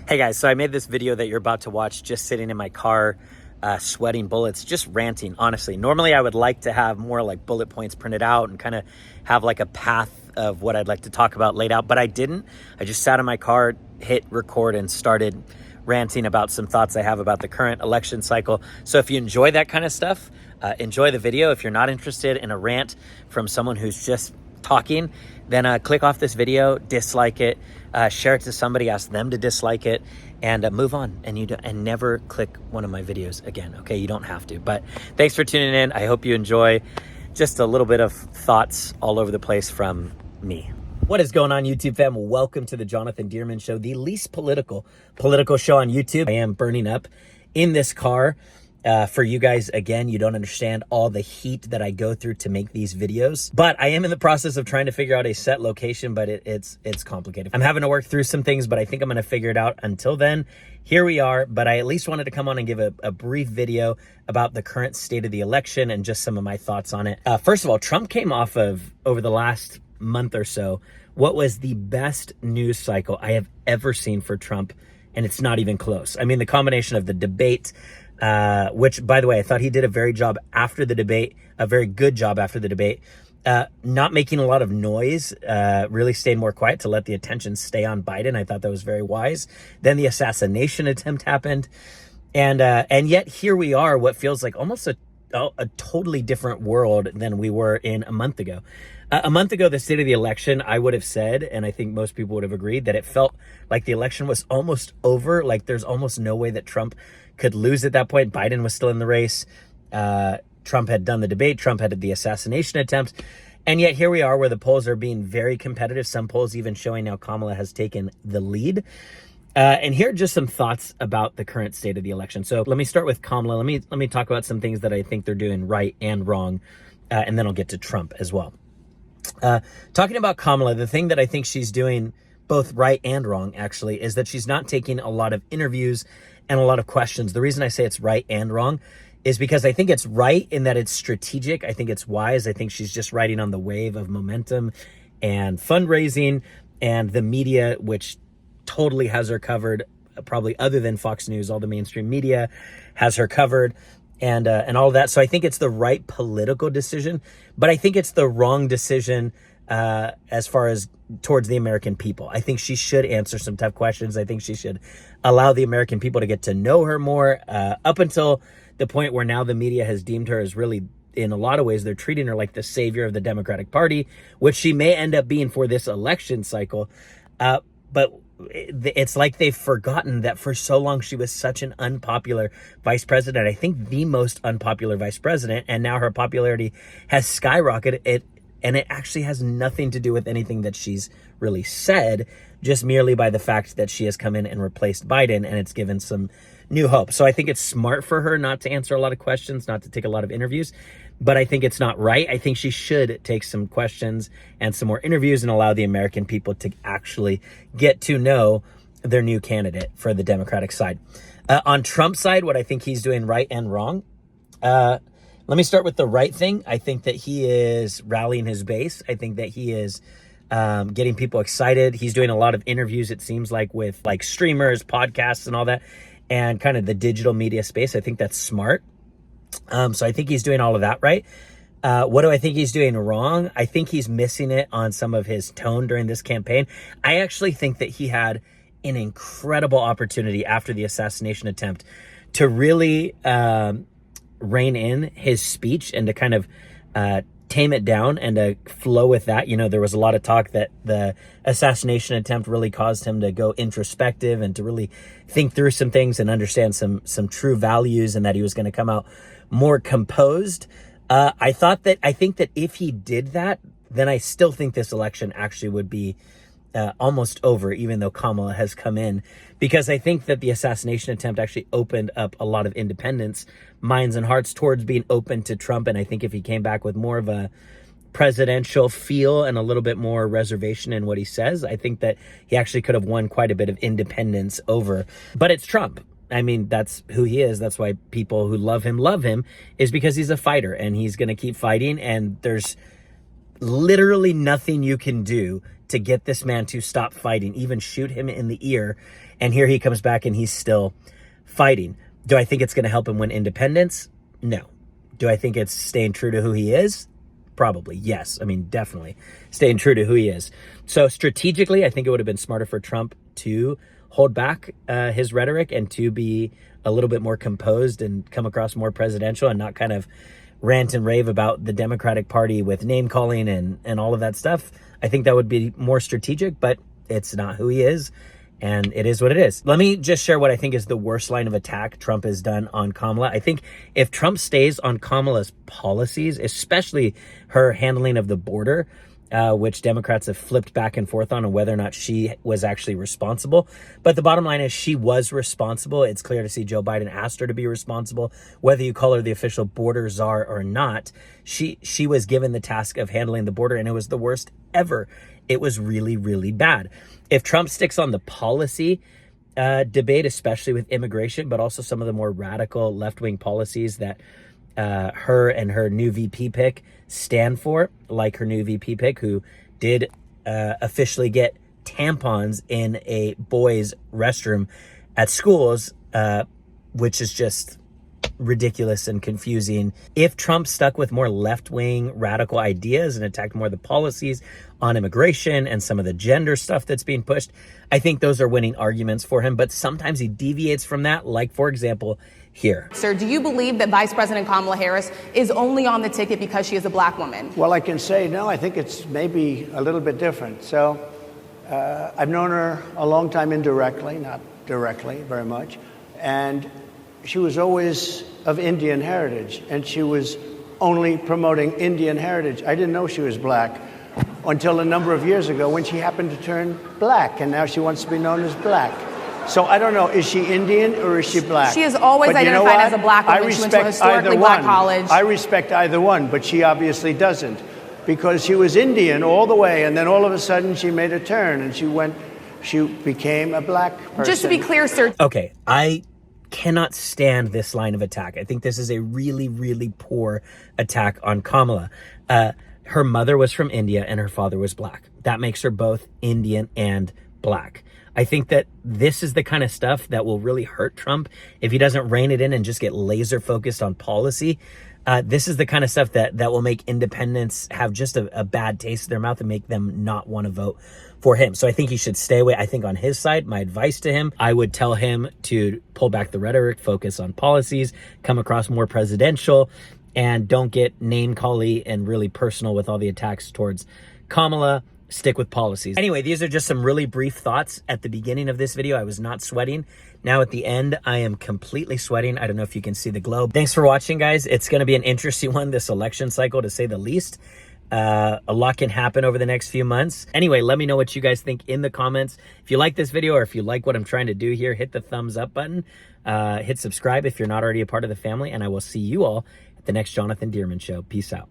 Hey guys, so I made this video that you're about to watch just sitting in my car, sweating bullets, just ranting, honestly. Normally I would like to have more like bullet points printed out and kind of have like a path of what I'd like to talk about laid out, but I didn't. I just sat in my car, hit record, and started ranting about some thoughts I have about the current election cycle. So if you enjoy that kind of stuff, enjoy the video. If you're not interested in a rant from someone who's just talking, then click off this video, dislike it, share it to somebody, ask them to dislike it, and move on. And never click one of my videos again. Okay, you don't have to. But thanks for tuning in. I hope you enjoy just a little bit of thoughts all over the place from me. What is going on, YouTube fam? Welcome to the Jonathan Dearman Show, the least political show on YouTube. I am burning up in this car. For you guys, again, you don't understand all the heat that I go through to make these videos, but I am in the process of trying to figure out a set location, but it's complicated. I'm having to work through some things, but I think I'm going to figure it out. Until then, here we are, but I at least wanted to come on and give a brief video about the current state of the election and just some of my thoughts on it. First of all, Trump came off of, over the last month or so, what was the best news cycle I have ever seen for Trump, and it's not even close. I mean, the combination of the debate, which, by the way, I thought he did a very good job after the debate, not making a lot of noise, really staying more quiet to let the attention stay on Biden. I thought that was very wise. Then the assassination attempt happened. And yet here we are, what feels like almost a totally different world than we were in a month ago. A month ago, the state of the election, I would have said, and I think most people would have agreed, that it felt like the election was almost over. Like there's almost no way that Trump could lose at that point. Biden was still in the race. Trump had done the debate. Trump had the assassination attempt. And yet here we are where the polls are being very competitive. Some polls even showing now Kamala has taken the lead. And here are just some thoughts about the current state of the election. So let me start with Kamala. Let me talk about some things that I think they're doing right and wrong. And then I'll get to Trump as well. Talking about Kamala, the thing that I think she's doing both right and wrong, actually, is that she's not taking a lot of interviews and a lot of questions. The reason I say it's right and wrong is because I think it's right in that it's strategic. I think it's wise. I think she's just riding on the wave of momentum and fundraising and the media, which totally has her covered, probably other than Fox News. All the mainstream media has her covered. And all of that. So I think it's the right political decision, but I think it's the wrong decision as far as towards the American people. I think she should answer some tough questions. I think she should allow the American people to get to know her more, up until the point where now the media has deemed her as really, in a lot of ways, they're treating her like the savior of the Democratic Party, which she may end up being for this election cycle. But it's like they've forgotten that for so long she was such an unpopular vice president. I think the most unpopular vice president, and now her popularity has skyrocketed. And it actually has nothing to do with anything that she's really said, just merely by the fact that she has come in and replaced Biden, and it's given some new hope. So I think it's smart for her not to answer a lot of questions, not to take a lot of interviews, but I think it's not right. I think she should take some questions and some more interviews and allow the American people to actually get to know their new candidate for the Democratic side. On Trump's side, what I think he's doing right and wrong, let me start with the right thing. I think that he is rallying his base. I think that he is getting people excited. He's doing a lot of interviews, it seems like, with like streamers, podcasts and all that, and kind of the digital media space. I think that's smart. So I think he's doing all of that right. What do I think he's doing wrong? I think he's missing it on some of his tone during this campaign. I actually think that he had an incredible opportunity after the assassination attempt to really rein in his speech and to kind of tame it down and to flow with that. You know, there was a lot of talk that the assassination attempt really caused him to go introspective and to really think through some things and understand some true values, and that he was going to come out more composed. I think that if he did that, then I still think this election actually would be almost over, even though Kamala has come in, because I think that the assassination attempt actually opened up a lot of independents' minds and hearts towards being open to Trump. And I think if he came back with more of a presidential feel and a little bit more reservation in what he says, I think that he actually could have won quite a bit of independence over. But it's Trump. I mean, that's who he is. That's why people who love him, is because he's a fighter and he's going to keep fighting. And there's literally nothing you can do to get this man to stop fighting, even shoot him in the ear. And here he comes back and he's still fighting. Do I think it's going to help him win independence? No. Do I think it's staying true to who he is? Probably, yes. I mean, definitely staying true to who he is. So strategically, I think it would have been smarter for Trump to hold back his rhetoric and to be a little bit more composed and come across more presidential and not kind of rant and rave about the Democratic Party with name calling and all of that stuff. I think that would be more strategic, but it's not who he is. And it is what it is. Let me just share what I think is the worst line of attack Trump has done on Kamala. I think if Trump stays on Kamala's policies, especially her handling of the border, which Democrats have flipped back and forth on whether or not she was actually responsible. But the bottom line is she was responsible. It's clear to see Joe Biden asked her to be responsible. Whether you call her the official border czar or not, she was given the task of handling the border, and it was the worst ever. It was really, really bad. If Trump sticks on the policy debate, especially with immigration, but also some of the more radical left-wing policies that her and her new VP pick stand for, like her new VP pick, who did officially get tampons in a boys' restroom at schools, which is just ridiculous and confusing. If Trump stuck with more left-wing radical ideas and attacked more of the policies on immigration and some of the gender stuff that's being pushed, I think those are winning arguments for him. But sometimes he deviates from that, like, for example, here. Sir, do you believe that Vice President Kamala Harris is only on the ticket because she is a black woman? Well, I can say no. I think it's maybe a little bit different. So I've known her a long time indirectly, not directly very much. And she was always of Indian heritage, and she was only promoting Indian heritage. I didn't know she was black until a number of years ago when she happened to turn black, and now she wants to be known as black. So I don't know, is she Indian or is she black? She has always identified as a black woman. She went to a historically black college. I respect either one, but she obviously doesn't, because she was Indian all the way, and then all of a sudden she made a turn and she became a black person. Just to be clear, sir. Okay, I cannot stand this line of attack. I think this is a really, really poor attack on Kamala. Her mother was from India and her father was black. That makes her both Indian and black. I think that this is the kind of stuff that will really hurt Trump if he doesn't rein it in and just get laser focused on policy. This is the kind of stuff that will make independents have just a bad taste in their mouth and make them not want to vote for him. So I think he should stay away. I think on his side, my advice to him, I would tell him to pull back the rhetoric, focus on policies, come across more presidential, and don't get name-cally and really personal with all the attacks towards Kamala. Stick with policies. Anyway, these are just some really brief thoughts. At the beginning of this video, I was not sweating. Now at the end, I am completely sweating. I don't know if you can see the glow. Thanks for watching, guys. It's going to be an interesting one, this election cycle, to say the least. A lot can happen over the next few months. Anyway, let me know what you guys think in the comments. If you like this video or if you like what I'm trying to do here, hit the thumbs up button. Hit subscribe if you're not already a part of the family. And I will see you all at the next Jonathan Dearman Show. Peace out.